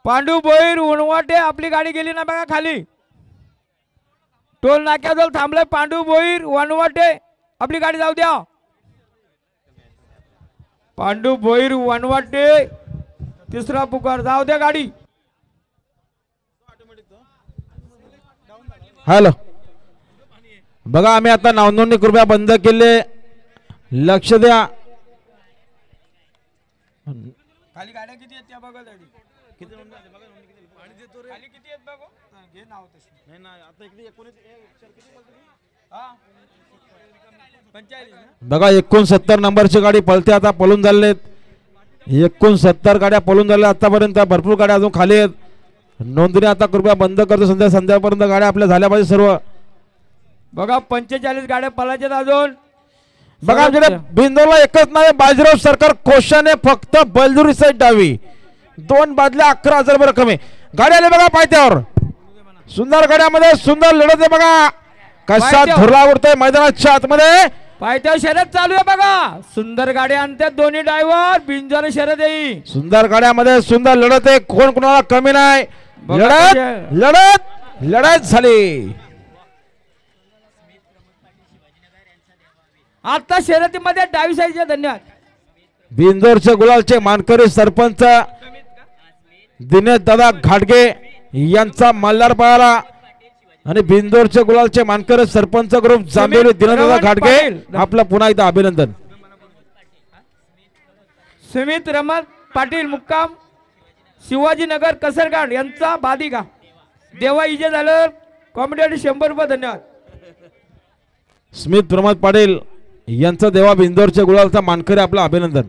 पांडू भोईर उणवाटे आपली गाडी गेली ना बघा खाली टोल नाक्याजवळ थांबले पांडू भोईर वनवाटे आपली गाडी जाऊ द्या पांडू भोईर वनवाटे तिसरा पुकार जाऊ द्या गाडी हॅलो बघा आम्ही आता नावनोंदणी कृपया बंद केले लक्ष द्या खाली गाड्या किती आहेत त्या बघा किती किती आहेत बघा घे नाव तशी नाही ना आता इकडे 19 हां 45 बघा 69 नंबरची गाडी पळते आता पळून झालेत 69 गाड्या पळून झाल्या आतापर्यंत भरपूर गाड्या अजून खाली आहेत नोंदणी आता कृपया बंद करतो संध्यापर्यंत गाड्या आपल्या झाल्या पाहिजे सर्व बघा 45 गाड्या पळायच्यात अजून बघा आमच्याकडे बिंदोला एकच नाही बाजीराव सरकार कोशाने फक्त बलदुरी साईड डावी 2 बादल्या 11,000 रक्कम आहे गाडी आली बघा पायथ्यावर सुंदर गाड्यामध्ये सुंदर लढत आहे बघा कशा धुरला उडतोय मैदानाच्या आतमध्ये पायथ्यावर शर्यत चालू आहे बघा सुंदर गाड्या आणतात दोन्ही ड्रायव्हर बिंजोर शर्यत आहे सुंदर गाड्यामध्ये सुंदर लढत आहे कोण कोणाला कमी नाही लढत लढत लढत झाली आता शर्यतीमध्ये डावी साईडचे धन्यवाद बिंदोरचे गुलालचे मानकरी सरपंच दिनेश दादा घाटगे यांचा मल्हार पाळा आणि बिंदोरचे गुलालचे मानकरी सरपंच ग्रुप जांभेली दिनेश दादा घाटगे आपलं पुन्हा एकदा अभिनंदन सुमित रमण पाटील मुक्काम शिवाजीनगर कसरगाड यांचा बादिका देवा इजे झालं कॉमेडी 100 रुपये धन्यवाद स्मित प्रमोद पाटील यांचा देवा बिंदोरच्या गुलालचा मानकरी आपलं अभिनंदन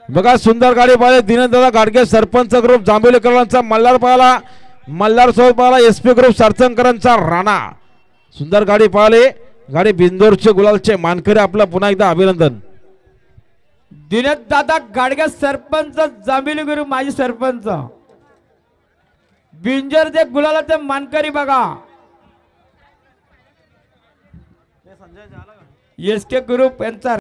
बघा सुंदर गाडी पाहिजे दिनेश दादा गाडगे सरपंच ग्रुप जांभेलीकरांचा मल्हार पाहिला मल्हार सोबत पाहिला एसपी ग्रुप सरचंकरांचा राणा सुंदर गाडी पाहिली गाडी बिंदोरचे गुलालचे मानकरी आपलं पुन्हा एकदा अभिनंदन दिनेश दादा गाडगे सरपंच जांभेली गुरु माजी सरपंच बिंजरचे गुलालाचे मानकरी बघा एसके ग्रुप यांचा